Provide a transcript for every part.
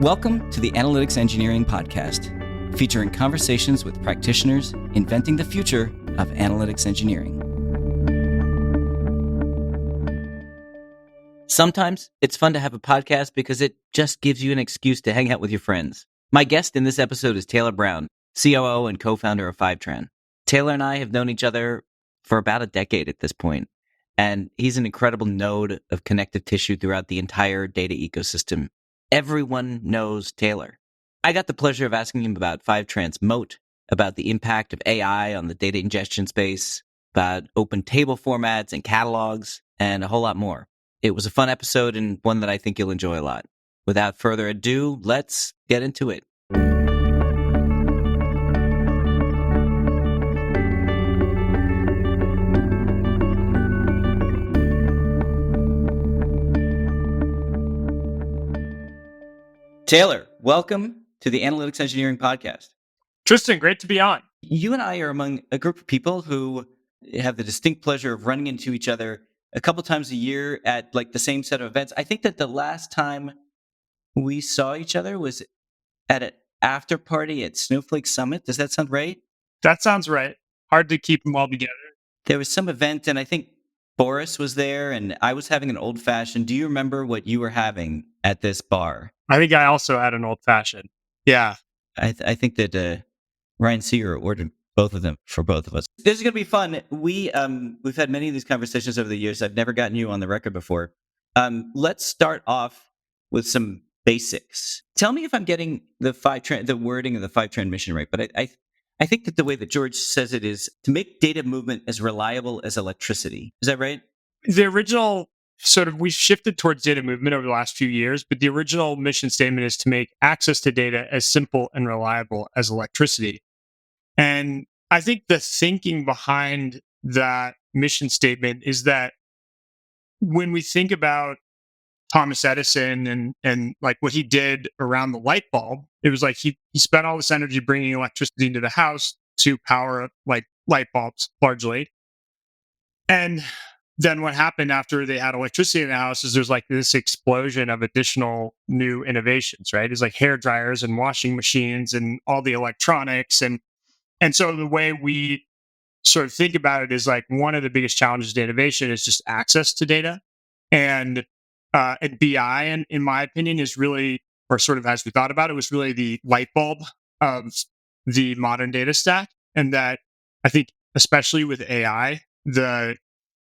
Welcome to the Analytics Engineering Podcast, featuring conversations with practitioners inventing the future of analytics engineering. Sometimes it's fun to have a podcast because it just gives you an excuse to hang out with your friends. My guest in this episode is Taylor Brown, COO and co-founder of Fivetran. Taylor and I have known each other for about a decade at this point, and he's an incredible node of connective tissue throughout the entire data ecosystem. Everyone knows Taylor. I got the pleasure of asking him about Fivetran's moat, about the impact of AI on the data ingestion space, about open table formats and catalogs, and a whole lot more. It was a fun episode and one that I think you'll enjoy a lot. Without further ado, let's get into it. Taylor, welcome to the Analytics Engineering Podcast. Tristan, great to be on. You and I are among a group of people who have the distinct pleasure of running into each other a couple times a year at like the same set of events. I think that the last time we saw each other was at an after party at Snowflake Summit. Does that sound right? That sounds right. Hard to keep them all together. There was some event, and I think Boris was there, and I was having an old fashioned. Do you remember what you were having at this bar? I think I also had an old fashioned. Yeah. I think that Ryan Seeger ordered both of them for both of us. This is going to be fun. We've had many of these conversations over the years. I've never gotten you on the record before. Let's start off with some basics. Tell me if I'm getting the wording of the Fivetran mission right. But I think that the way that George says it is to make data movement as reliable as electricity. Is that right? The original we've shifted towards data movement over the last few years, but the original mission statement is to make access to data as simple and reliable as electricity. And I think the thinking behind that mission statement is that when we think about Thomas Edison and like what he did around the light bulb, it was like he spent all this energy bringing electricity into the house to power like light bulbs largely. And then what happened after they had electricity in the house is there's like this explosion of additional new innovations, right? It's like hair dryers and washing machines and all the electronics. And so the way we sort of think about it is like one of the biggest challenges to innovation is just access to data. And BI, and in my opinion, is really, or sort of as we thought about it, was really the light bulb of the modern data stack. And that I think, especially with AI, the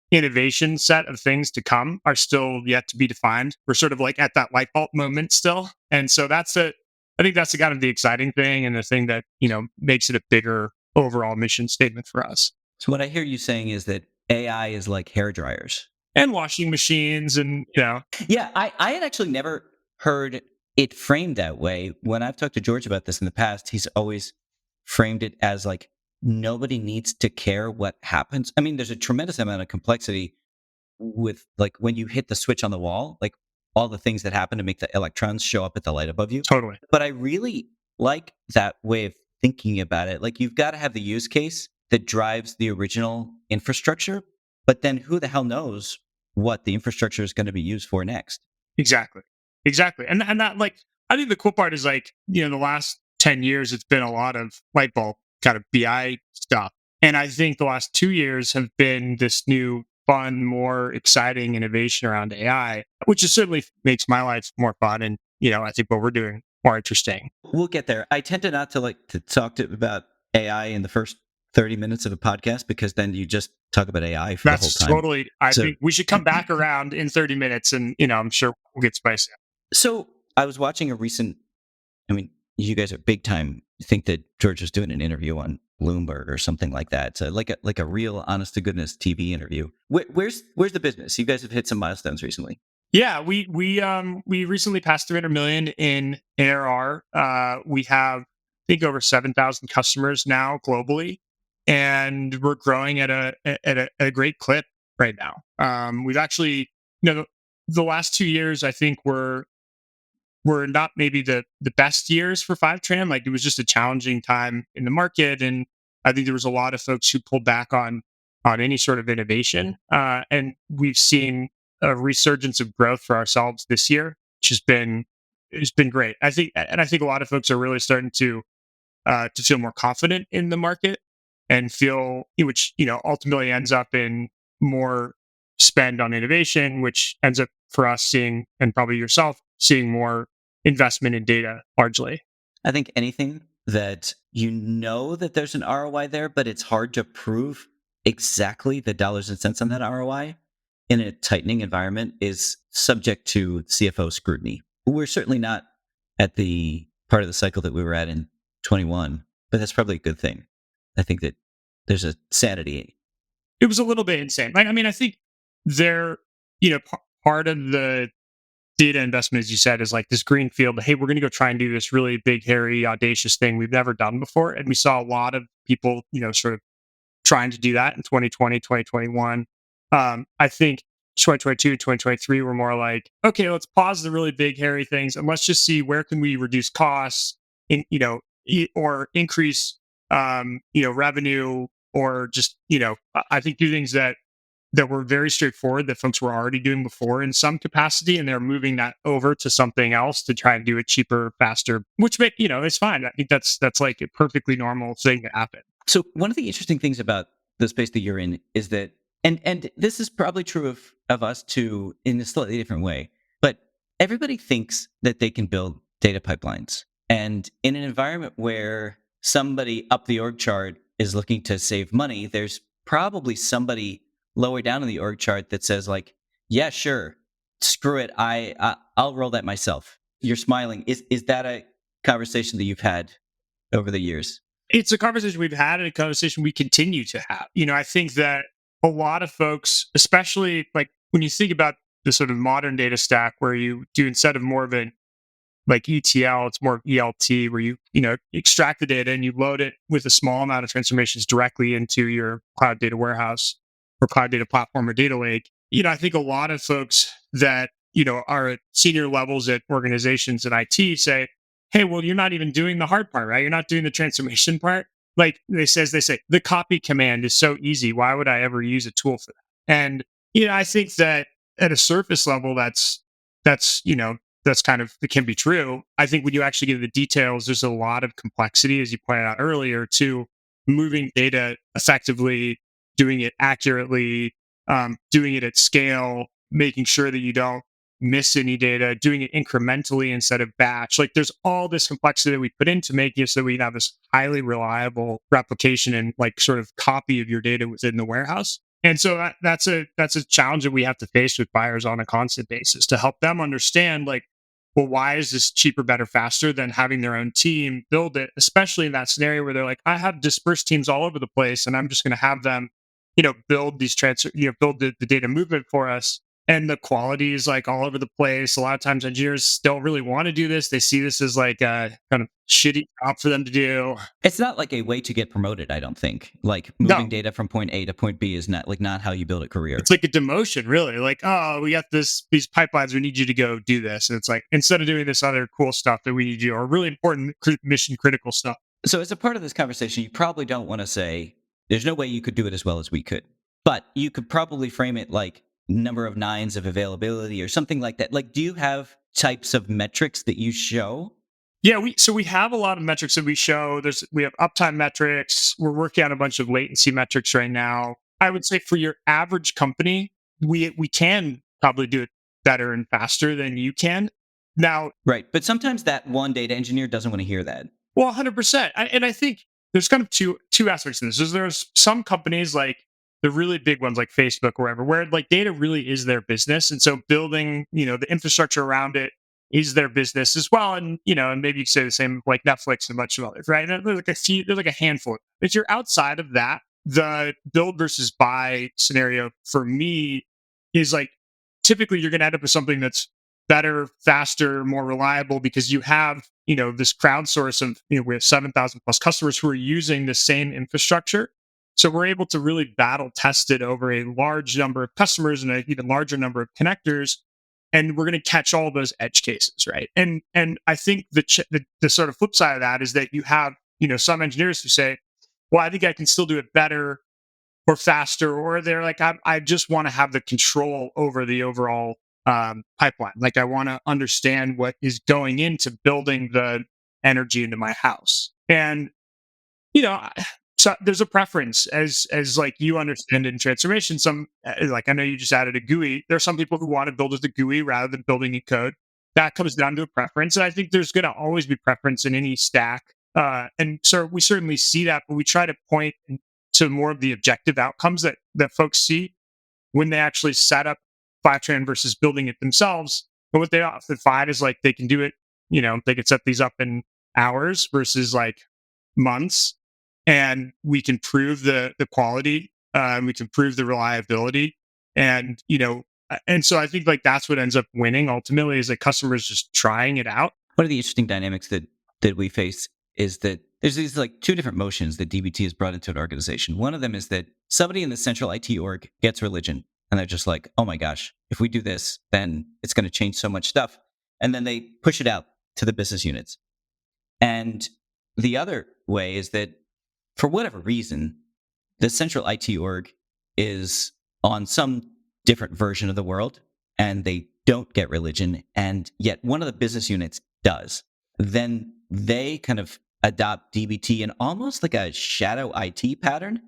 innovation set of things to come are still yet to be defined. We're sort of like at that light bulb moment still. And so I think that's the kind of the exciting thing and the thing that, makes it a bigger overall mission statement for us. So what I hear you saying is that AI is like hair dryers. And washing machines and, Yeah, I had actually never heard it framed that way. When I've talked to George about this in the past, he's always framed it as like, nobody needs to care what happens. I mean, there's a tremendous amount of complexity with like when you hit the switch on the wall, like all the things that happen to make the electrons show up at the light above you. Totally. But I really like that way of thinking about it. Like you've got to have the use case that drives the original infrastructure, but then who the hell knows what the infrastructure is going to be used for next? Exactly. And that, like, I think the cool part is like, the last 10 years, it's been a lot of light bulb kind of BI stuff. And I think the last 2 years have been this new, fun, more exciting innovation around AI, which is certainly makes my life more fun. And, I think what we're doing more interesting. We'll get there. I tend to not to like to talk about AI in the first 30 minutes of a podcast because then you just talk about AI for the whole time. Totally. I think we should come back around in 30 minutes and, I'm sure we'll get spicy. So I was watching you guys are big time. I think that George was doing an interview on Bloomberg or something like that. So like a real honest to goodness TV interview. Where's the business? You guys have hit some milestones recently. Yeah, we recently passed 300 million in ARR. We have, I think, over 7,000 customers now globally, and we're growing at a great clip right now. We've actually, the last 2 years, I think were not maybe the best years for Fivetran. Like it was just a challenging time in the market, and I think there was a lot of folks who pulled back on any sort of innovation. And we've seen a resurgence of growth for ourselves this year, which has been has been great. I think a lot of folks are really starting to feel more confident in the market and feel, which ultimately ends up in more spend on innovation, which ends up for us seeing, and probably yourself seeing, more investment in data largely. I think anything that that there's an ROI there, but it's hard to prove exactly the dollars and cents on that ROI in a tightening environment is subject to CFO scrutiny. We're certainly not at the part of the cycle that we were at in 21, but that's probably a good thing. I think that there's a sanity. It was a little bit insane. Like, I mean, I think there, part of the data investment, as you said, is like this green field. Hey, we're going to go try and do this really big, hairy, audacious thing we've never done before. And we saw a lot of people, sort of trying to do that in 2020, 2021. I think 2022, 2023 were more like, okay, let's pause the really big, hairy things and let's just see where can we reduce costs, or increase, revenue, or just, I think do things that were very straightforward that folks were already doing before in some capacity, and they're moving that over to something else to try and do it cheaper, faster, which it's fine. I think that's like a perfectly normal thing to happen. So one of the interesting things about the space that you're in is that, and this is probably true of us too in a slightly different way, but everybody thinks that they can build data pipelines. And in an environment where somebody up the org chart is looking to save money, there's probably somebody lower down in the org chart that says like, yeah, sure, screw it, I'll roll that myself. You're smiling. Is that a conversation that you've had over the years? It's a conversation we've had and a conversation we continue to have. I think that a lot of folks, especially like when you think about the sort of modern data stack where you do, instead of more of an like ETL, it's more of ELT, where you extract the data and you load it with a small amount of transformations directly into your cloud data warehouse or cloud data platform or data lake. I think a lot of folks that are at senior levels at organizations in IT say, hey, well, you're not even doing the hard part, right? You're not doing the transformation part. Like they say, the copy command is so easy. Why would I ever use a tool for that? And I think that at a surface level, that's kind of, it can be true. I think when you actually get into the details, there's a lot of complexity, as you pointed out earlier, to moving data effectively, doing it accurately, doing it at scale, making sure that you don't miss any data, doing it incrementally instead of batch. Like there's all this complexity that we put into making it so that we have this highly reliable replication and like sort of copy of your data within the warehouse. And so that's a challenge that we have to face with buyers on a constant basis to help them understand, like, well, why is this cheaper, better, faster than having their own team build it, especially in that scenario where they're like, I have dispersed teams all over the place and I'm just going to have them, build these build the data movement for us. And the quality is like all over the place. A lot of times engineers don't really want to do this. They see this as like a kind of shitty job for them to do. It's not like a way to get promoted, I don't think. Like moving data from point A to point B is not how you build a career. It's like a demotion, really. Like, oh, we got these pipelines. We need you to go do this. And it's like, instead of doing this other cool stuff that we need you, or really important mission critical stuff. So as a part of this conversation, you probably don't want to say, there's no way you could do it as well as we could. But you could probably frame it like number of nines of availability or something like that. Like, do you have types of metrics that you show? Yeah, we have a lot of metrics that we show. We have uptime metrics. We're working on a bunch of latency metrics right now. I would say for your average company, we can probably do it better and faster than you can. Now, right, but sometimes that one data engineer doesn't want to hear that. Well, 100%. And I think there's kind of two aspects to this. There's some companies like the really big ones like Facebook or wherever, where like data really is their business. And so building, the infrastructure around it is their business as well. And, and maybe you could say the same like Netflix and a bunch of others, right? And there's like a handful. If you're outside of that, the build versus buy scenario for me is like, typically you're going to end up with something that's better, faster, more reliable, because you have, this crowdsource of, we have 7,000 plus customers who are using the same infrastructure. So we're able to really battle test it over a large number of customers and an even larger number of connectors. And we're going to catch all those edge cases, right? And I think the sort of flip side of that is that you have, some engineers who say, well, I think I can still do it better or faster, or they're like, I just want to have the control over the overall pipeline. Like I want to understand what is going into building the energy into my house. And so there's a preference as like you understand in transformation. Some like I know you just added a GUI. There are some people who want to build with a GUI rather than building in code. That comes down to a preference, and I think there's going to always be preference in any stack. And so we certainly see that, but we try to point to more of the objective outcomes that folks see when they actually set up Fivetran versus building it themselves. But what they often find is like they can do it. They can set these up in hours versus like months, and we can prove the quality, we can prove the reliability, and and so I think like that's what ends up winning ultimately is that customers just trying it out. One of the interesting dynamics that we face is that there's these like two different motions that DBT has brought into an organization. One of them is that somebody in the central IT org gets religion, and they're just like, oh my gosh, if we do this, then it's going to change so much stuff, and then they push it out to the business units. And the other way is that for whatever reason, the central IT org is on some different version of the world and they don't get religion, and yet one of the business units does. Then they kind of adopt DBT in almost like a shadow IT pattern,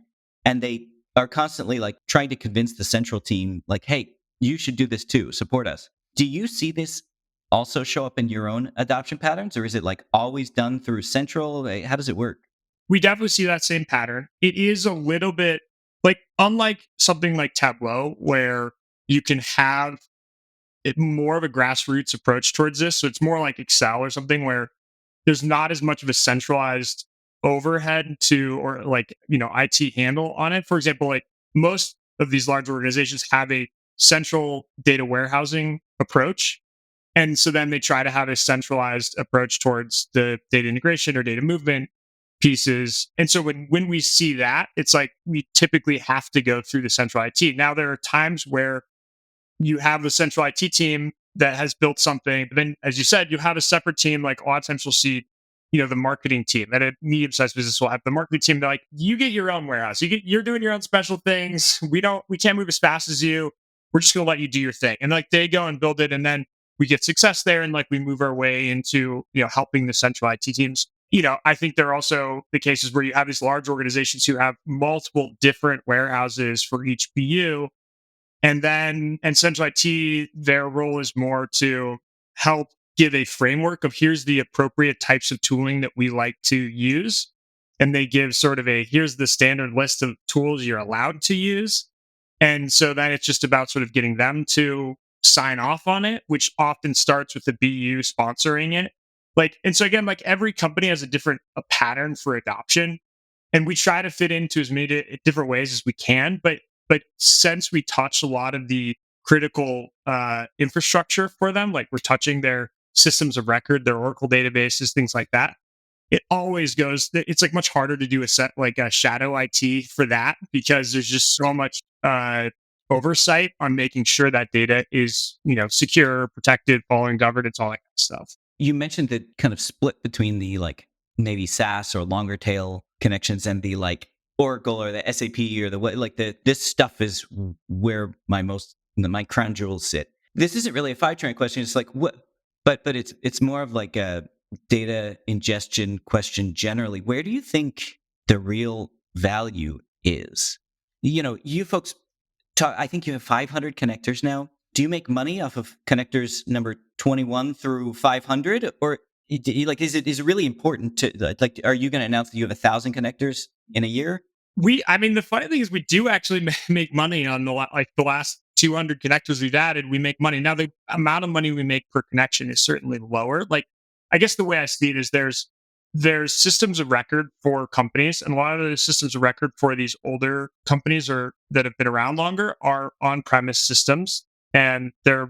and they are constantly like trying to convince the central team, like, hey, you should do this too, support us. Do you see this also show up in your own adoption patterns, or is it like always done through central? How does it work? We definitely see that same pattern. It is a little bit like, unlike something like Tableau, where you can have it more of a grassroots approach towards this. So it's more like Excel or something where there's not as much of a centralized overhead or like, IT handle on it. For example, like most of these large organizations have a central data warehousing approach. And so then they try to have a centralized approach towards the data integration or data movement pieces. And so when we see that, it's like we typically have to go through the central IT. Now, there are times where you have the central IT team that has built something, but then, as you said, you have a separate team. Like a lot of times you'll see, the marketing team at a medium-sized business will have the marketing team. They're like, you get your own warehouse. You're doing your own special things. We can't move as fast as you. We're just going to let you do your thing. And like they go and build it, and then we get success there, and like we move our way into helping the central IT teams. I think there are also the cases where you have these large organizations who have multiple different warehouses for each BU. And central IT, their role is more to help give a framework of here's the appropriate types of tooling that we like to use. And they give sort of here's the standard list of tools you're allowed to use. And so then it's just about sort of getting them to sign off on it, which often starts with the BU sponsoring it. And so again, like every company has a pattern for adoption, and we try to fit into as many different ways as we can. But since we touch a lot of the critical infrastructure for them, like we're touching their systems of record, their Oracle databases, things like that, it always goes. It's like much harder to do a shadow IT for that, because there's just so much oversight on making sure that data is secure, protected, following governance, all that kind of stuff. You mentioned the kind of split between the like maybe SaaS or longer tail connections and the like Oracle or the SAP or this stuff is where my crown jewels sit. This isn't really a Fivetran question. It's like what, but it's more of like a data ingestion question generally. Where do you think the real value is? You folks I think you have 500 connectors now. Do you make money off of connectors number 21 through 500, or is it really important to are you going to announce that you have 1,000 connectors in a year? The funny thing is we do actually make money on the last 200 connectors we've added. We make money. Now, the amount of money we make per connection is certainly lower. I guess the way I see it is there's systems of record for companies, and a lot of the systems of record for these older companies that have been around longer are on-premise systems, and they're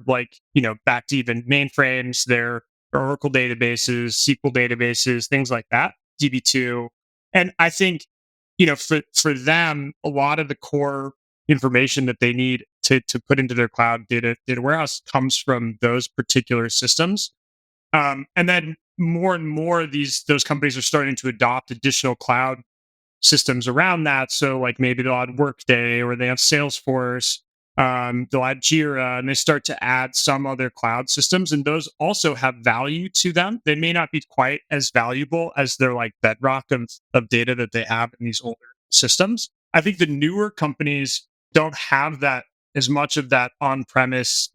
back to even mainframes. They're Oracle databases, SQL databases, things like that, DB2. And I think for them, a lot of the core information that they need to put into their cloud data warehouse comes from those particular systems. And then more and more those companies are starting to adopt additional cloud systems around that. So maybe they'll add Workday, or they have Salesforce. they'll add Jira, and they start to add some other cloud systems, and those also have value to them. They may not be quite as valuable as their like bedrock of data that they have in these older systems. I think the newer companies don't have that as much of that on-premise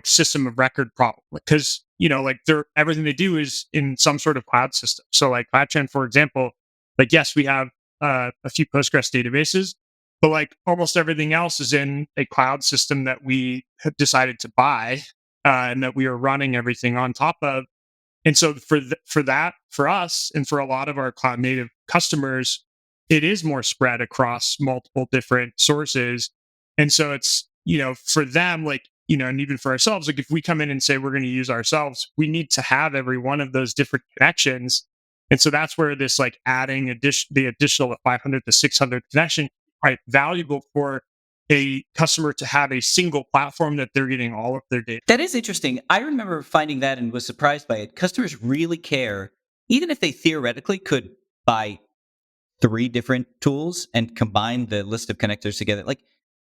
system of record problem, because like they're everything they do is in some sort of cloud system. So like Fivetran, for example, like yes, we have a few Postgres databases, but like almost everything else is in a cloud system that we have decided to buy, and that we are running everything on top of. And so for us and for a lot of our cloud native customers, it is more spread across multiple different sources. And so it's, for them, like, and even for ourselves, like if we come in and say we're going to use ourselves, we need to have every one of those different connections. And so that's where this like adding the additional 500 to 600 connection, quite valuable for a customer to have a single platform that they're getting all of their data. That is interesting. I remember finding that and was surprised by it. Customers really care, even if they theoretically could buy 3 different tools and combine the list of connectors together. Like,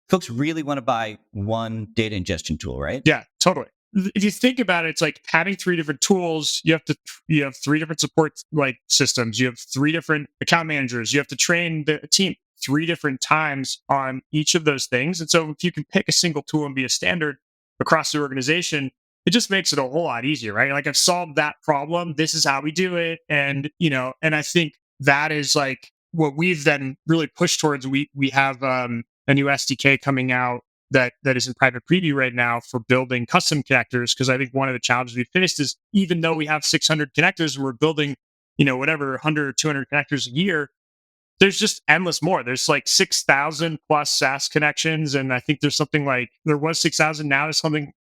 folks really want to buy one data ingestion tool, right? Yeah, totally. If you think about it, it's like having 3 different tools. You have 3 different support like systems. You have 3 different account managers. You have to train the team 3 different times on each of those things. And so if you can pick a single tool and be a standard across the organization, it just makes it a whole lot easier, right? Like I've solved that problem. This is how we do it. And, and I think that is like what we've then really pushed towards. We have a new SDK coming out that is in private preview right now for building custom connectors. Because I think one of the challenges we faced is even though we have 600 connectors and we're building, whatever 100 or 200 connectors a year, there's just endless more. There's like 6,000 plus SaaS connections. And I think there's something like, there was 6,000. Now there's something,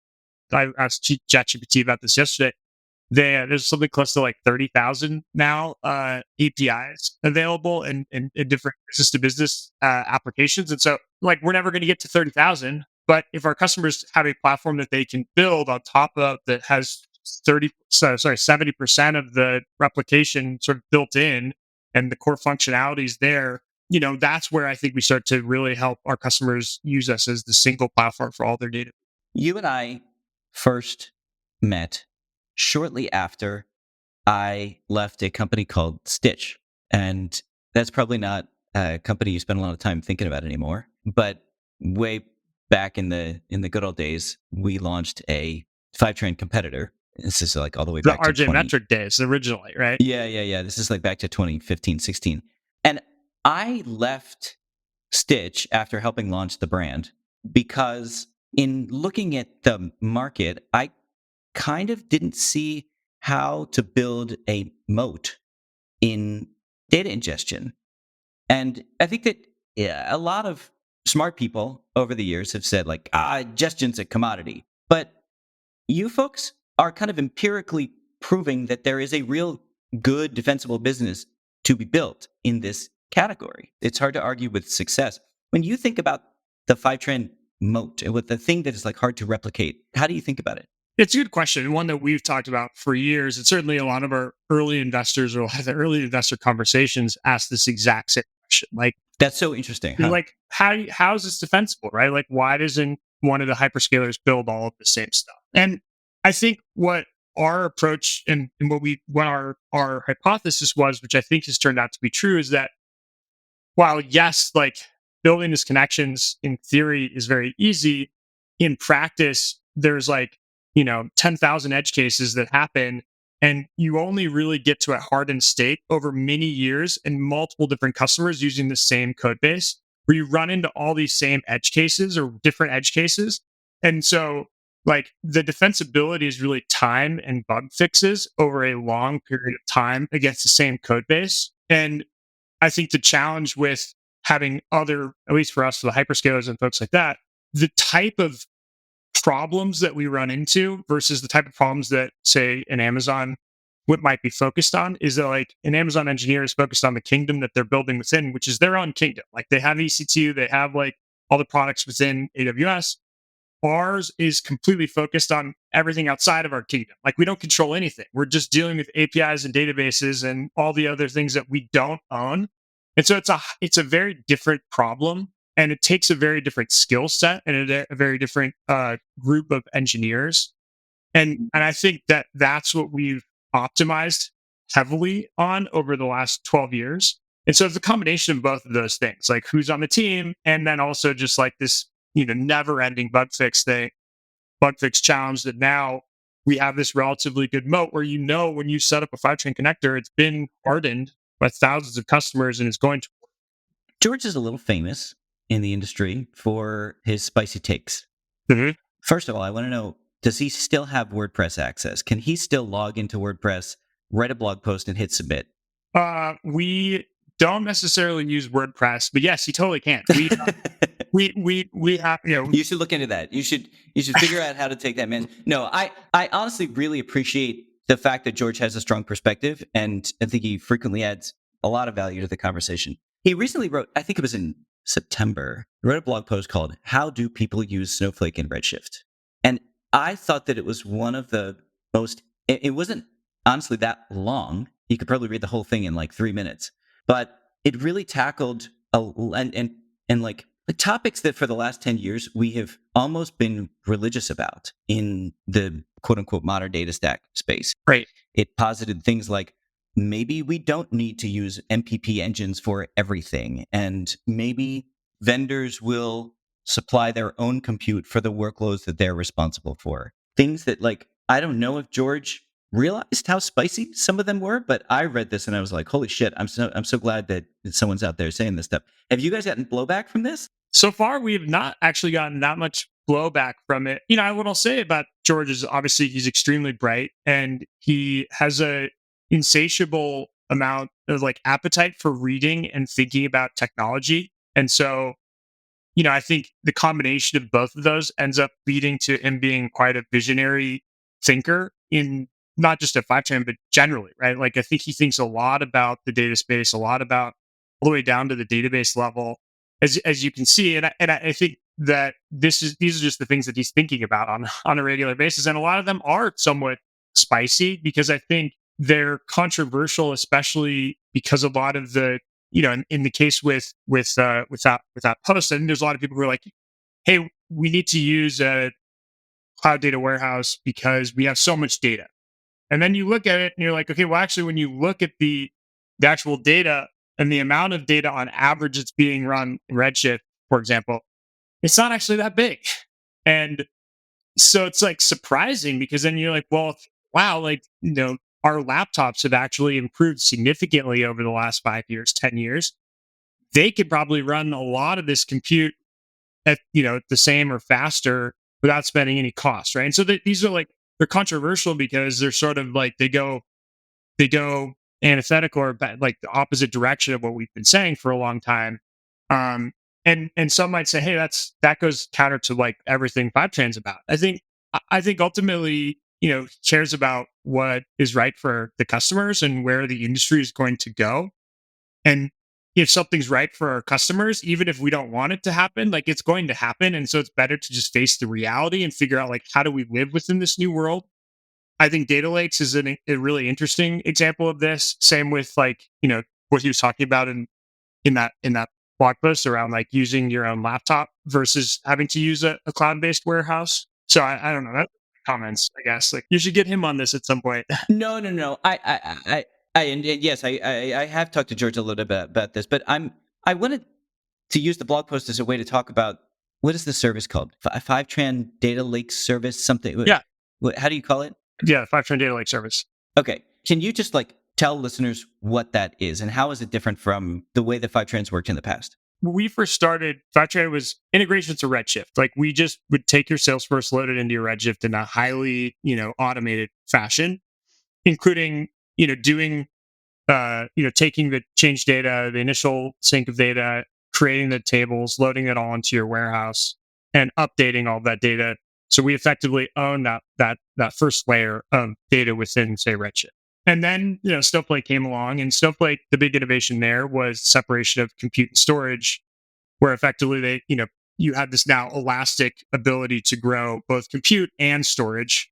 I asked ChatGPT about this yesterday. There's something close to like 30,000 now APIs available in different business to business applications. And so like, we're never going to get to 30,000, but if our customers have a platform that they can build on top of that has 70% of the replication sort of built in and the core functionalities there, that's where I think we start to really help our customers use us as the single platform for all their data. You and I first met shortly after I left a company called Stitch. And that's probably not a company you spend a lot of time thinking about anymore. But way back in the good old days, we launched a Fivetran competitor. This is like all the way back to RJ Metric days originally, right? Yeah. This is like back to 2015, 16. And I left Stitch after helping launch the brand because in looking at the market, I kind of didn't see how to build a moat in data ingestion. And I think that a lot of smart people over the years have said like, ingestion's a commodity. But you folks are kind of empirically proving that there is a real good defensible business to be built in this category. It's hard to argue with success. When you think about the Fivetran moat and with the thing that is like hard to replicate, how do you think about it? It's a good question. One that we've talked about for years. And certainly a lot of our early investors or the early investor conversations ask this exact same question. Like, that's so interesting. Huh? Like, how is this defensible, right? Like, why doesn't one of the hyperscalers build all of the same stuff? And I think what our approach and what our hypothesis was, which I think has turned out to be true, is that while yes, like building these connections in theory is very easy, in practice, there's like 10,000 edge cases that happen, and you only really get to a hardened state over many years and multiple different customers using the same code base, where you run into all these same edge cases or different edge cases. And so like the defensibility is really time and bug fixes over a long period of time against the same code base. And I think the challenge with having other, at least for us, for the hyperscalers and folks like that, the type of problems that we run into versus the type of problems that, say, an Amazon what might be focused on is that like an Amazon engineer is focused on the kingdom that they're building within, which is their own kingdom. Like they have EC2, they have like all the products within AWS. Ours is completely focused on everything outside of our kingdom. Like we don't control anything. We're just dealing with APIs and databases and all the other things that we don't own. And so it's a very different problem And it takes a very different skill set and a very different group of engineers. And I think that that's what we've optimized heavily on over the last 12 years. And so it's a combination of both of those things, like who's on the team, and then also just like this, never ending bug fix challenge that now we have this relatively good moat where, when you set up a Fivetran connector, it's been hardened by thousands of customers and it's going to. George is a little famous in the industry for his spicy takes. Mm-hmm. First of all, I want to know, does he still have WordPress access? Can he still log into WordPress, write a blog post, and hit submit? We don't necessarily use WordPress, but yes, he totally can. We have, You should look into that. You should figure out how to take that, man. No, I honestly really appreciate the fact that George has a strong perspective, and I think he frequently adds a lot of value to the conversation. He recently wrote, I think it was in September, wrote a blog post called "How Do People Use Snowflake in Redshift?" And I thought that it was one of the most. It wasn't honestly that long. You could probably read the whole thing in like 3 minutes, but it really tackled like topics that for the last 10 years we have almost been religious about in the quote unquote modern data stack space. Right. It posited things like maybe we don't need to use MPP engines for everything, and maybe vendors will supply their own compute for the workloads that they're responsible for. Things that, like, I don't know if George realized how spicy some of them were, but I read this and I was like, holy shit, I'm so glad that someone's out there saying this stuff. Have you guys gotten blowback from this? So far, we have not actually gotten that much blowback from it. What I'll say about George is obviously he's extremely bright and he has a insatiable amount of like appetite for reading and thinking about technology. And so, I think the combination of both of those ends up leading to him being quite a visionary thinker in not just at Fivetran, but generally, right? Like, I think he thinks a lot about the data space, a lot about all the way down to the database level, as you can see. And I think that these are just the things that he's thinking about on a regular basis. And a lot of them are somewhat spicy because I think they're controversial, especially because a lot of the, in the case with that post, I think there's a lot of people who are like, hey, we need to use a cloud data warehouse because we have so much data. And then you look at it and you're like, okay, well, actually, when you look at the actual data and the amount of data on average that's being run in Redshift, for example, it's not actually that big. And so it's like surprising because then you're like, well, wow, like, our laptops have actually improved significantly over the last 5 years, 10 years. They could probably run a lot of this compute at, the same or faster without spending any cost, right? And so these are like, they're controversial because they're sort of like, they go antithetical or like the opposite direction of what we've been saying for a long time. And some might say, hey, that goes counter to like everything Fivetran's about. I think ultimately, cares about what is right for the customers and where the industry is going to go. And if something's right for our customers, even if we don't want it to happen, like it's going to happen. And so it's better to just face the reality and figure out like, how do we live within this new world? I think data lakes is a really interesting example of this. Same with like, what he was talking about in that blog post around like using your own laptop versus having to use a cloud-based warehouse. So I don't know. That comments, I guess. Like you should get him on this at some point. No. And yes, I have talked to George a little bit about this, but I wanted to use the blog post as a way to talk about what is the service called? Fivetran Data Lake Service, something. Yeah. How do you call it? Yeah, Fivetran Data Lake Service. Okay. Can you just like tell listeners what that is and how is it different from the way that Fivetran's worked in the past? When we first started, Fivetran was integration to Redshift. Like we just would take your Salesforce, load it into your Redshift in a highly, automated fashion, including, doing, taking the change data, the initial sync of data, creating the tables, loading it all into your warehouse, and updating all that data. So we effectively own that first layer of data within, say, Redshift. And then, Snowflake came along, and Snowflake, the big innovation there was separation of compute and storage, where effectively you had this now elastic ability to grow both compute and storage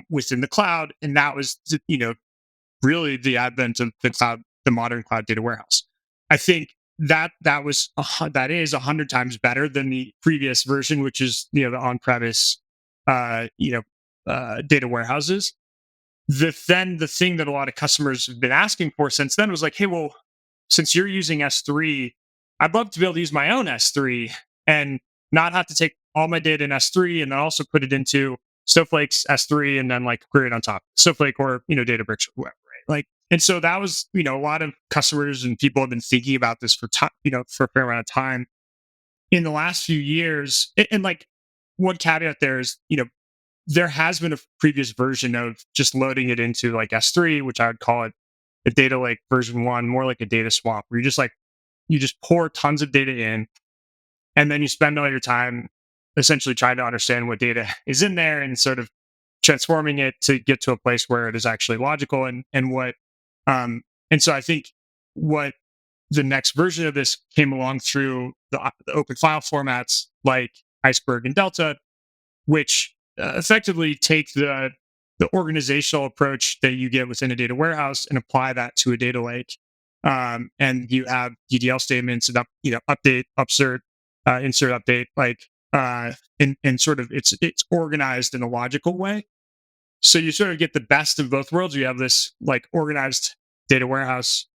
within the cloud. And that was, really the advent of the modern cloud data warehouse. I think that is 100 times better than the previous version, which is the on-premise data warehouses. The thing that a lot of customers have been asking for since then was like, hey, well, since you're using S3, I'd love to be able to use my own S3 and not have to take all my data in S3 and then also put it into Snowflake's S3 and then like query it on top Snowflake or Databricks or whatever, right? Like, and so that was a lot of customers and people have been thinking about this for for a fair amount of time in the last few years. And like one caveat there is there has been a previous version of just loading it into like S3, which I would call it a data lake version 1, more like a data swamp, where you just pour tons of data in, and then you spend all your time essentially trying to understand what data is in there and sort of transforming it to get to a place where it is actually logical and so I think what the next version of this came along through the open file formats like Iceberg and Delta, which effectively take the organizational approach that you get within a data warehouse and apply that to a data lake. And you have DDL statements and update, upsert, insert, update, and sort of it's organized in a logical way. So you sort of get the best of both worlds. You have this like organized data warehouse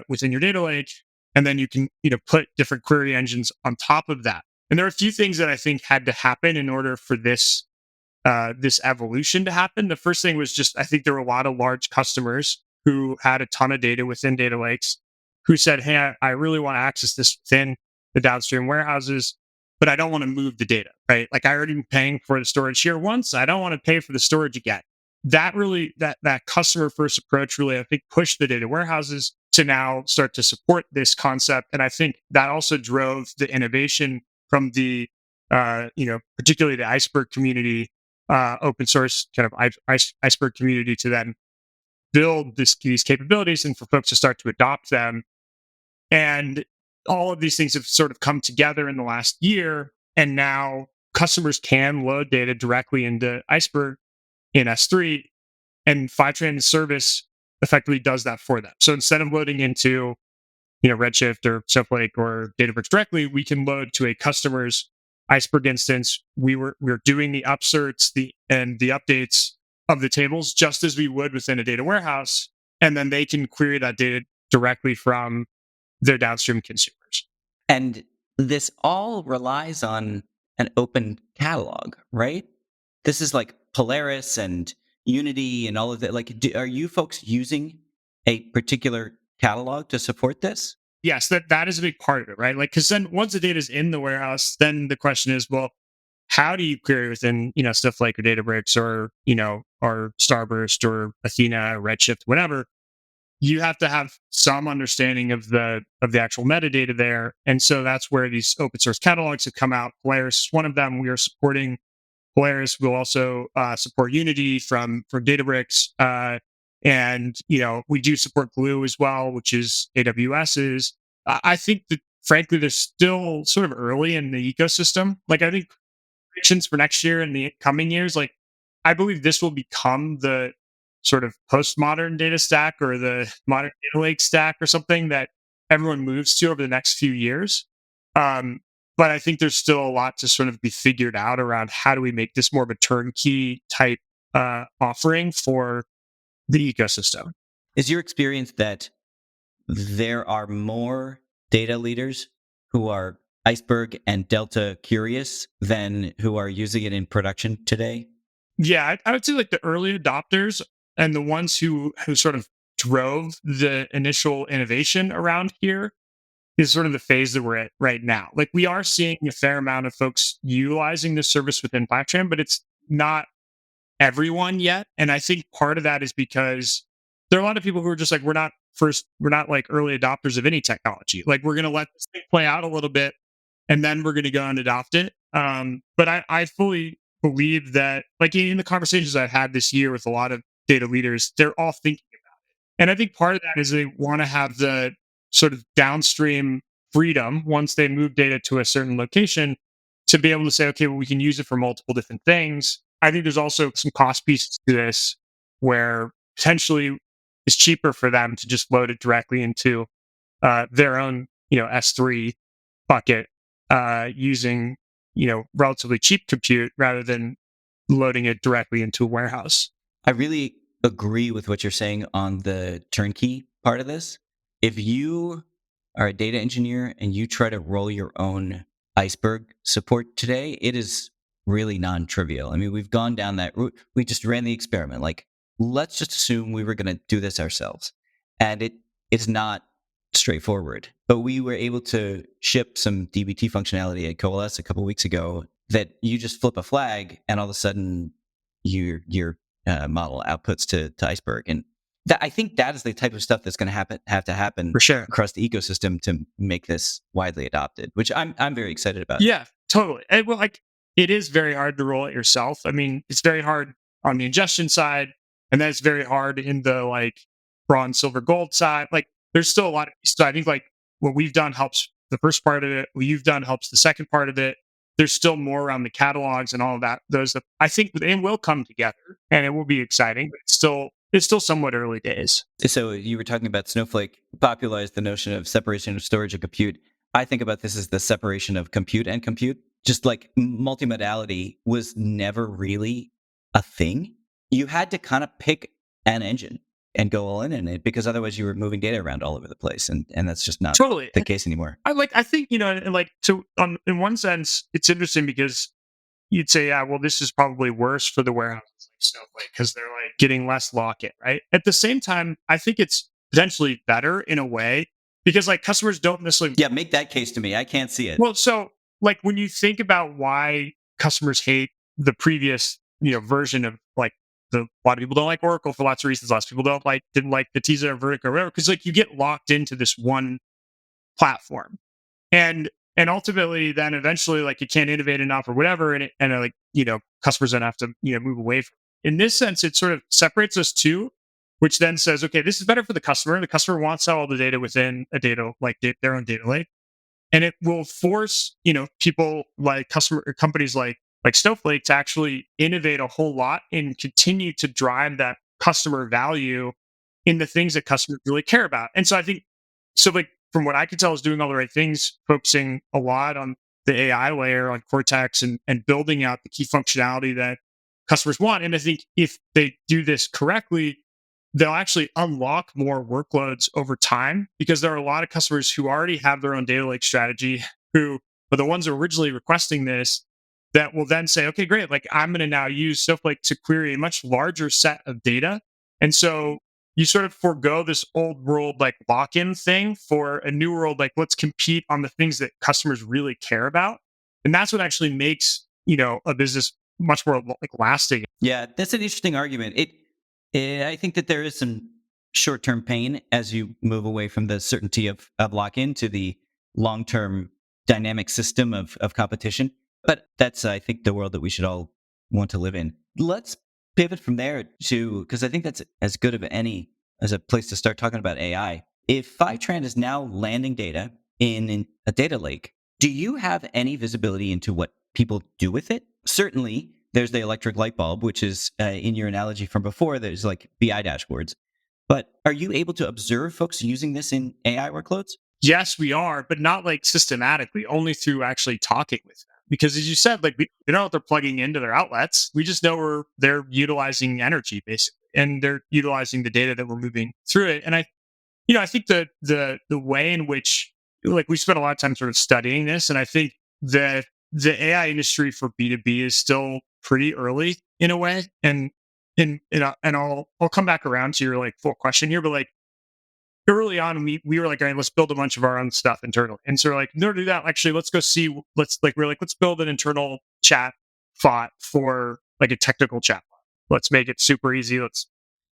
within your data lake, and then you can put different query engines on top of that. And there are a few things that I think had to happen in order for this evolution to happen. The first thing was just I think there were a lot of large customers who had a ton of data within data lakes who said, hey, I really want to access this within the downstream warehouses, but I don't want to move the data, right? Like I already been paying for the storage here once. I don't want to pay for the storage again. That really, that customer first approach really, I think, pushed the data warehouses to now start to support this concept. And I think that also drove the innovation from the, particularly the Iceberg community, open source kind of Iceberg community to then build these capabilities and for folks to start to adopt them. And all of these things have sort of come together in the last year. And now customers can load data directly into Iceberg in S3, and Fivetran service effectively does that for them. So instead of loading into Redshift or Snowflake or Databricks directly, we can load to a customer's Iceberg instance. We're doing the upserts and the updates of the tables just as we would within a data warehouse, and then they can query that data directly from their downstream consumers. And this all relies on an open catalog, right? This is like Polaris and Unity and all of that. Like, are you folks using a particular catalog to support this? Yes, that is a big part of it, right? Like, because then once the data is in the warehouse, then the question is, well, how do you query within stuff like a Databricks or Starburst or Athena or Redshift, whatever? You have to have some understanding of the actual metadata there, and so that's where these open source catalogs have come out. Polaris is one of them. We are supporting Polaris. We'll also support Unity from Databricks. And, we do support Glue as well, which is AWS's. I think that, frankly, they're still sort of early in the ecosystem. Like, I think predictions for next year and the coming years, like, I believe this will become the sort of postmodern data stack or the modern data lake stack or something that everyone moves to over the next few years. But I think there's still a lot to sort of be figured out around how do we make this more of a turnkey type offering for the ecosystem. Is your experience that there are more data leaders who are Iceberg and Delta curious than who are using it in production today? Yeah, I would say like the early adopters and the ones who sort of drove the initial innovation around here is sort of the phase that we're at right now. Like we are seeing a fair amount of folks utilizing this service within Fivetran, but it's not everyone yet. And I think part of that is because there are a lot of people who are just like, we're not like early adopters of any technology. Like we're going to let this thing play out a little bit and then we're going to go and adopt it. But I fully believe that, like in the conversations I've had this year with a lot of data leaders, they're all thinking about it. And I think part of that is they want to have the sort of downstream freedom once they move data to a certain location to be able to say, okay, well, we can use it for multiple different things. I think there's also some cost pieces to this where potentially it's cheaper for them to just load it directly into their own S3 bucket using, relatively cheap compute rather than loading it directly into a warehouse. I really agree with what you're saying on the turnkey part of this. If you are a data engineer and you try to roll your own Iceberg support today, it is really non-trivial. I mean, we've gone down that route. We just ran the experiment. Like, let's just assume we were going to do this ourselves. And it's not straightforward. But we were able to ship some DBT functionality at Coalesce a couple of weeks ago that you just flip a flag and all of a sudden your model outputs to Iceberg. And I think that is the type of stuff that's going to have to happen For sure. across the ecosystem to make this widely adopted, which I'm very excited about. Yeah, totally. And, well, like, it is very hard to roll it yourself. I mean, it's very hard on the ingestion side, and then it's very hard in the like bronze, silver, gold side. Like, there's still a lot of. So I think like what we've done helps the first part of it. What you've done helps the second part of it. There's still more around the catalogs and all of that. Those that I think they will come together, and it will be exciting. But it's still somewhat early days. So you were talking about Snowflake popularized the notion of separation of storage and compute. I think about this as the separation of compute and compute. Just like multimodality was never really a thing. You had to kind of pick an engine and go all in it because otherwise you were moving data around all over the place. And that's just not Totally the case anymore. I think, and like, in one sense, it's interesting because you'd say, yeah, well, this is probably worse for the warehouses like Snowflake because they're like getting less lock-in, right? At the same time, I think it's potentially better in a way because like customers don't necessarily. Yeah, make that case to me. I can't see it. Well, so like when you think about why customers hate the previous, version of like a lot of people don't like Oracle for lots of reasons. Lots of people didn't like the Netezza or Vertica or whatever because like you get locked into this one platform, and ultimately then eventually like you can't innovate enough or whatever, and customers then have to move away from it. In this sense, it sort of separates us two, which then says, okay, this is better for the customer. The customer wants all the data within a data like their own data lake, and it will force people like companies like Snowflake to actually innovate a whole lot and continue to drive that customer value in the things that customers really care about. And so I think like from what I can tell is doing all the right things, focusing a lot on the AI layer on Cortex and building out the key functionality that customers want. And I think if they do this correctly, they'll actually unlock more workloads over time because there are a lot of customers who already have their own data lake strategy who are the ones originally requesting this that will then say, okay, great. Like I'm going to now use Snowflake to query a much larger set of data. And so you sort of forego this old world like lock-in thing for a new world. Like let's compete on the things that customers really care about. And that's what actually makes, a business much more like lasting. Yeah, that's an interesting argument. I think that there is some short-term pain as you move away from the certainty of lock-in to the long-term dynamic system of competition. But that's, I think, the world that we should all want to live in. Let's pivot from there because I think that's as good of as a place to start talking about AI. If Fivetran is now landing data in a data lake, do you have any visibility into what people do with it? Certainly, there's the electric light bulb, which is in your analogy from before, there's like BI dashboards. But are you able to observe folks using this in AI workloads? Yes, we are, but not like systematically, only through actually talking with them. Because as you said, like we don't know what they're plugging into their outlets. We just know they're utilizing energy basically, and they're utilizing the data that we're moving through it. And I think the way in which like we spent a lot of time sort of studying this, and I think that the AI industry for B2B is still pretty early in a way. And I'll come back around to your like full question here, but like early on, we were like, all right, let's build a bunch of our own stuff internally. And so we're like, no, do that. Actually, let's go see. Let's build an internal chat bot for like a technical chat bot. Let's make it super easy. Let's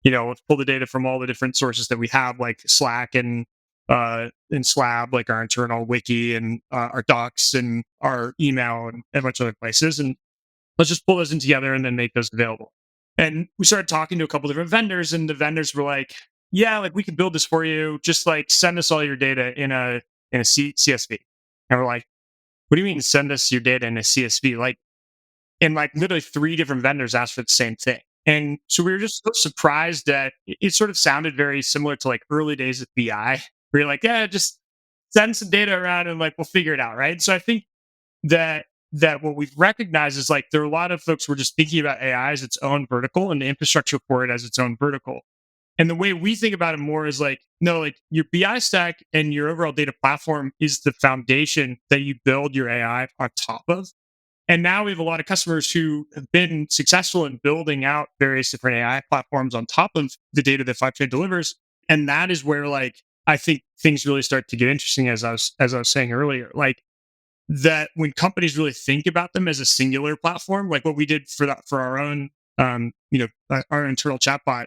pull the data from all the different sources that we have, like Slack and Slab, like our internal wiki and our docs and our email and a bunch of other places. And let's just pull those in together and then make those available. And we started talking to a couple different vendors, and the vendors were like, yeah, like we can build this for you. Just like send us all your data in a CSV. And we're like, what do you mean send us your data in a CSV? Like, and like literally 3 different vendors asked for the same thing. And so we were just so surprised that it sort of sounded very similar to like early days of BI. We were like, yeah, just send some data around and like we'll figure it out, right? So I think that what we've recognized is like there are a lot of folks who are just thinking about AI as its own vertical and the infrastructure for it as its own vertical. And the way we think about it more is like, no, like your BI stack and your overall data platform is the foundation that you build your AI on top of. And now we have a lot of customers who have been successful in building out various different AI platforms on top of the data that Fivetran delivers. And that is where like I think things really start to get interesting, as I was saying earlier. Like that when companies really think about them as a singular platform, like what we did for that for our own our internal chatbot,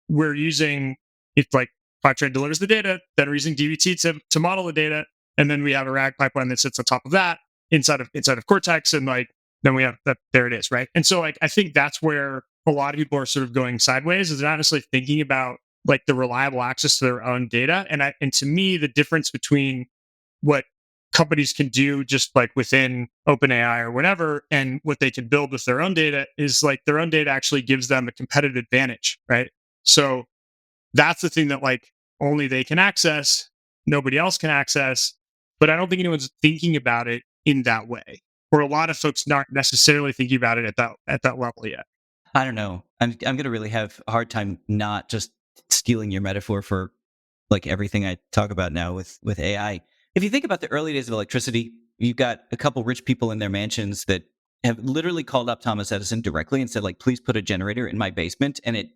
we're using it's like Fivetran delivers the data, then we're using DBT to model the data, and then we have a RAG pipeline that sits on top of that inside of Cortex, and like then we have that there it is, right? And so like I think that's where a lot of people are sort of going sideways, is they're not necessarily thinking about like the reliable access to their own data. And to me, the difference between what companies can do just like within OpenAI or whatever, and what they can build with their own data is like their own data actually gives them a competitive advantage, right? So that's the thing that like only they can access, nobody else can access. But I don't think anyone's thinking about it in that way, or a lot of folks not necessarily thinking about it at that level yet. I don't know. I'm going to really have a hard time not just stealing your metaphor for like everything I talk about now with AI. If you think about the early days of electricity, you've got a couple rich people in their mansions that have literally called up Thomas Edison directly and said, like, please put a generator in my basement. And it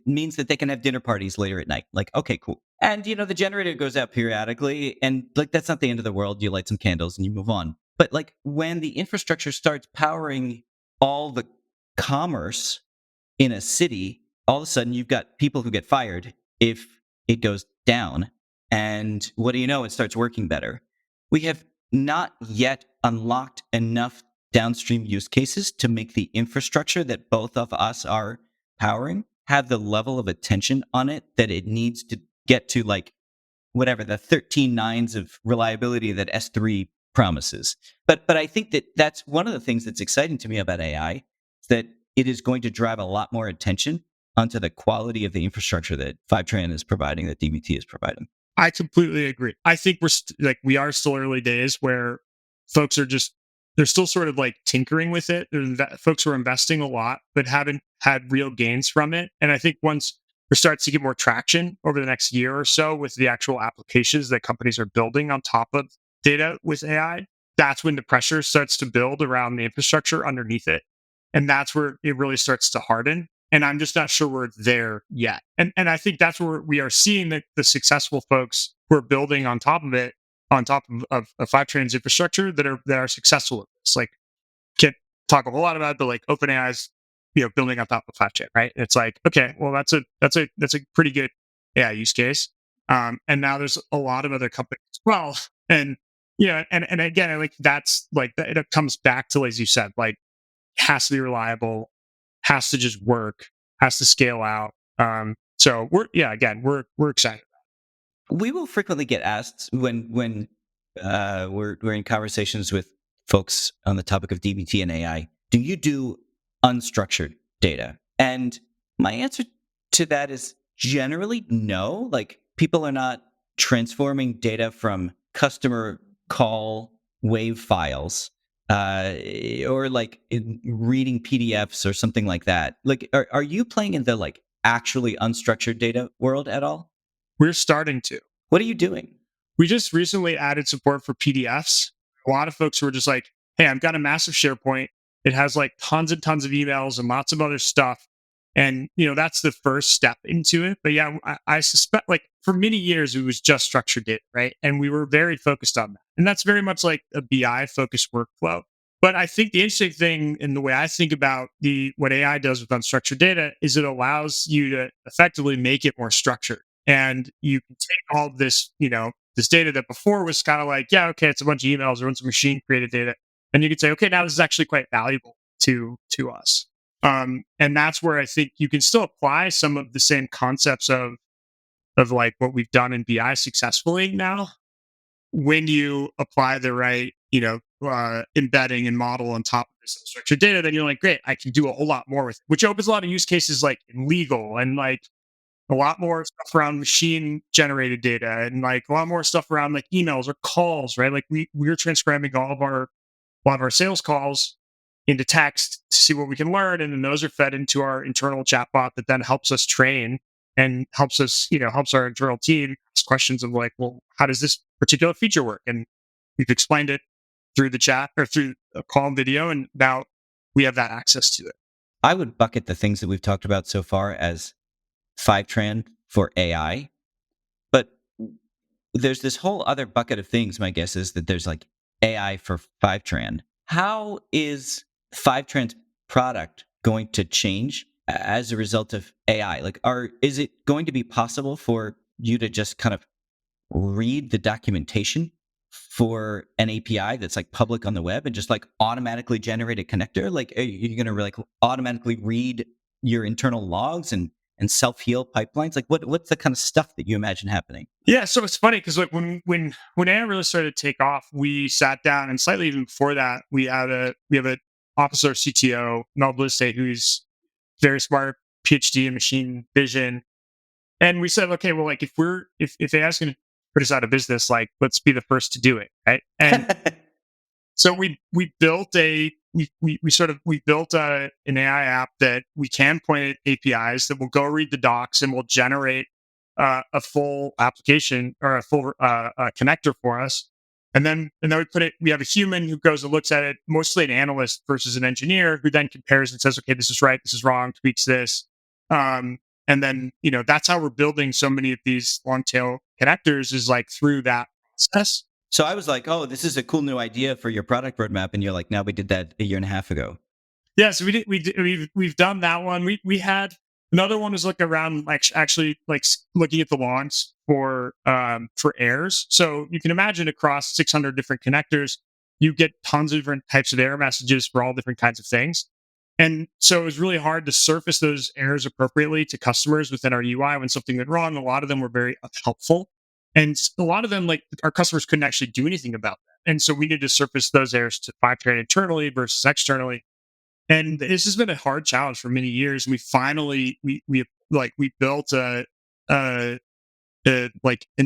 means that they can have dinner parties later at night. Like, okay, cool. And, the generator goes out periodically. And like, that's not the end of the world. You light some candles and you move on. But like when the infrastructure starts powering all the commerce in a city, all of a sudden you've got people who get fired if it goes down. And what do you know? It starts working better. We have not yet unlocked enough downstream use cases to make the infrastructure that both of us are powering have the level of attention on it that it needs to get to, like, whatever, the 13 nines of reliability that S3 promises. But I think that that's one of the things that's exciting to me about AI, is that it is going to drive a lot more attention onto the quality of the infrastructure that Fivetran is providing, that DBT is providing. I completely agree. I think we are still early days where folks are they're still sort of like tinkering with it. Folks are investing a lot, but haven't had real gains from it. And I think once there starts to get more traction over the next year or so with the actual applications that companies are building on top of data with AI, that's when the pressure starts to build around the infrastructure underneath it. And that's where it really starts to harden. And I'm just not sure we're there yet. And I think that's where we are seeing the successful folks who are building on top of it, on top of Fivetran's infrastructure that are successful at this. Like, can't talk a whole lot about it, but like OpenAI's, building on top of Fivetran, right? It's like, okay, well, that's a pretty good AI use case. And now there's a lot of other companies as well. And and again, I like that's like it comes back to, as you said, like, has to be reliable, has to just work, has to scale out. So we're excited. We will frequently get asked when we're in conversations with folks on the topic of DBT and AI, do you do unstructured data? And my answer to that is generally no. Like, people are not transforming data from customer call wave files or like reading PDFs or something like that. Like, are you playing in the like actually unstructured data world at all? We're starting to. What are you doing? We just recently added support for PDFs. A lot of folks who are just like, hey, I've got a massive SharePoint. It has like tons and tons of emails and lots of other stuff. And, that's the first step into it. But yeah, I suspect, like, for many years, it was just structured data, right? And we were very focused on that. And that's very much like a BI focused workflow. But I think the interesting thing in the way I think about what AI does with unstructured data is it allows you to effectively make it more structured. And you can take all this, this data that before was kind of like, yeah, okay, it's a bunch of emails or it's machine created data. And you can say, okay, now this is actually quite valuable to us. And that's where I think you can still apply some of the same concepts of like what we've done in BI successfully now, when you apply the right, embedding and model on top of this unstructured data. Then you're like, great, I can do a whole lot more with it, which opens a lot of use cases like in legal and like a lot more stuff around machine generated data, and like a lot more stuff around like emails or calls, right? Like we're transcribing a lot of our sales calls into text to see what we can learn, and then those are fed into our internal chatbot that then helps us train and helps us, helps our internal team ask questions of like, well, how does this particular feature work? And we've explained it through the chat or through a call and video, and now we have that access to it. I would bucket the things that we've talked about so far as Fivetran for AI, but there's this whole other bucket of things. My guess is that there's like AI for Fivetran. How is Fivetran's product going to change as a result of AI? Like, is it going to be possible for you to just kind of read the documentation for an API that's like public on the web and just like automatically generate a connector? Like, are you going to like automatically read your internal logs and self-heal pipelines? Like, what's the kind of stuff that you imagine happening? Yeah, so it's funny because like when AI really started to take off, we sat down, and slightly even before that, we have an officer CTO, Mel Blissay, who's very smart, PhD in machine vision. And we said, okay, well, like if AI is going to put us out of business, like let's be the first to do it, right? And so we built an AI app that we can point at APIs that will go read the docs and will generate a full application or a full connector for us. And then we have a human who goes and looks at it, mostly an analyst versus an engineer, who then compares and says, okay, this is right, this is wrong, tweaks this. And then, that's how we're building so many of these long tail connectors, is like through that process. So I was like, oh, this is a cool new idea for your product roadmap. And you're like, no, we did that a year and a half ago. Yeah, so we've done that one. We had another one was like around like actually like looking at the logs for errors. So you can imagine across 600 different connectors, you get tons of different types of error messages for all different kinds of things. And so it was really hard to surface those errors appropriately to customers within our UI when something went wrong. A lot of them were very unhelpful. And a lot of them, like our customers couldn't actually do anything about that. And so we needed to surface those errors to Fivetran internally versus externally. And this has been a hard challenge for many years. We finally we built like an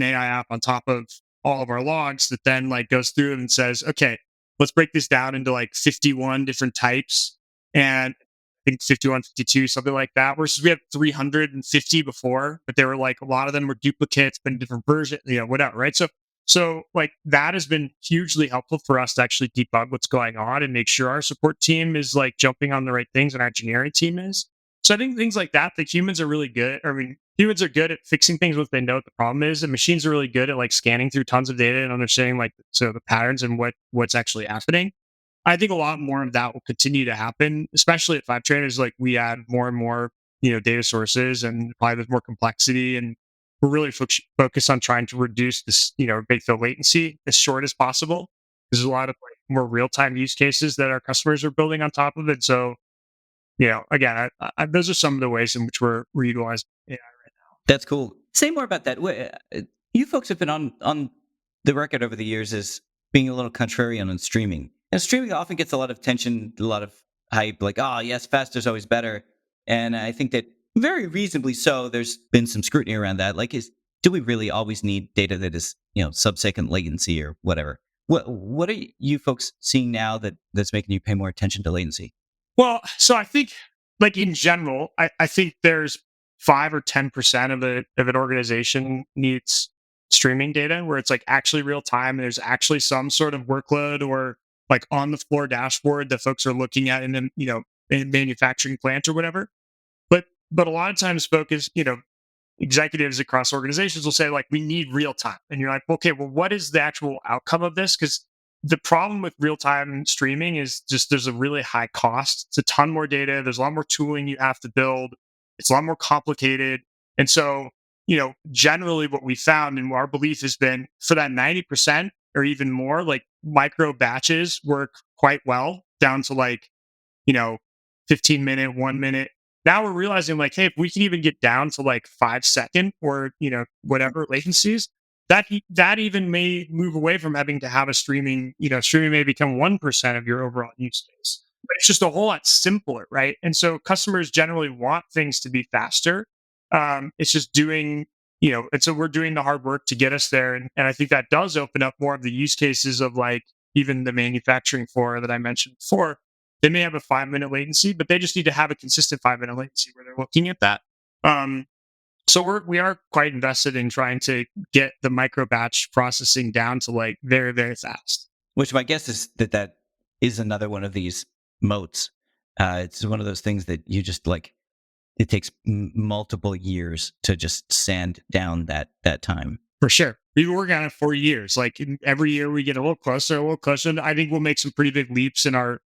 AI app on top of all of our logs that then like goes through and says, okay, let's break this down into like 51 different types, and I think 51, 52, something like that. Versus we had 350 before, but they were like a lot of them were duplicates, but in different versions, whatever, right? So like that has been hugely helpful for us to actually debug what's going on and make sure our support team is like jumping on the right things and our engineering team is. So I think things like that, the humans are really good. I mean, humans are good at fixing things once they know what the problem is, and machines are really good at like scanning through tons of data and understanding like the patterns and what's actually happening. I think a lot more of that will continue to happen, especially at Fivetran, as like we add more and more, data sources, and probably there's more complexity, and we're really focused on trying to reduce this, big field latency as short as possible. There's a lot of like more real-time use cases that our customers are building on top of it. So, again, those are some of the ways in which we're utilizing AI right now. That's cool. Say more about that. You folks have been on the record over the years as being a little contrarian on streaming. And streaming often gets a lot of attention, a lot of hype, like, oh, yes, faster is always better. And I think that very reasonably so, there's been some scrutiny around that. Like, do we really always need data that is, sub-second latency or whatever? What are you folks seeing now that's making you pay more attention to latency? Well, so I think, like in general, I think there's 5 or 10% of an organization needs streaming data where it's like actually real time. There's actually some sort of workload or like on the floor dashboard that folks are looking at in a manufacturing plant or whatever. But a lot of times, executives across organizations will say like, we need real time, and you're like, okay, well, what is the actual outcome of this? Because the problem with real-time streaming is just there's a really high cost. It's a ton more data. There's a lot more tooling you have to build. It's a lot more complicated. And so, generally what we found and our belief has been for that 90% or even more, like micro batches work quite well down to like, 15-minute, 1 minute. Now we're realizing like, hey, if we can even get down to like 5-second or, whatever latencies, that even may move away from having to have a streaming may become 1% of your overall use case. But it's just a whole lot simpler, right? And so customers generally want things to be faster. It's just doing, and so we're doing the hard work to get us there. And I think that does open up more of the use cases of like even the manufacturing floor that I mentioned before. They may have a 5-minute latency, but they just need to have a consistent 5-minute latency where they're looking at that. So we are quite invested in trying to get the micro batch processing down to like very, very fast. Which my guess is that is another one of these moats. It's one of those things that you just like, it takes multiple years to just sand down that time. For sure. We've been working on it for years. Like every year we get a little closer, And I think we'll make some pretty big leaps in our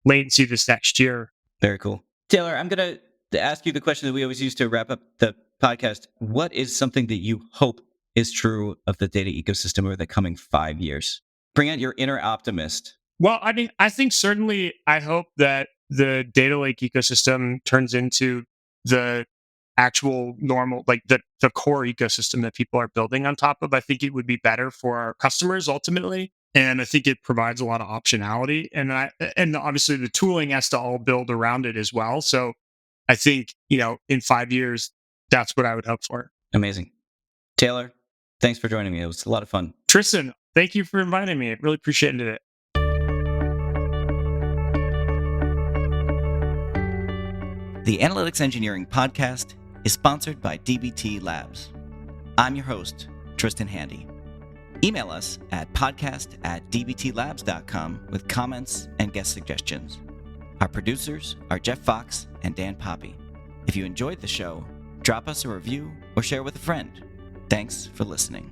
latency this next year. Very cool. Taylor, I'm going to ask you the question that we always use to wrap up the podcast. What is something that you hope is true of the data ecosystem over the coming 5 years? Bring out your inner optimist. Well, I mean, I think certainly I hope that the data lake ecosystem turns into the actual normal, like the core ecosystem that people are building on top of. I think it would be better for our customers ultimately. And I think it provides a lot of optionality. And obviously the tooling has to all build around it as well. So I think, in 5 years, that's what I would hope for. Amazing. Taylor, thanks for joining me. It was a lot of fun. Tristan, thank you for inviting me. I really appreciated it. The Analytics Engineering Podcast is sponsored by DBT Labs. I'm your host, Tristan Handy. Email us at podcast@dbtlabs.com with comments and guest suggestions. Our producers are Jeff Fox and Dan Poppy. If you enjoyed the show, drop us a review or share with a friend. Thanks for listening.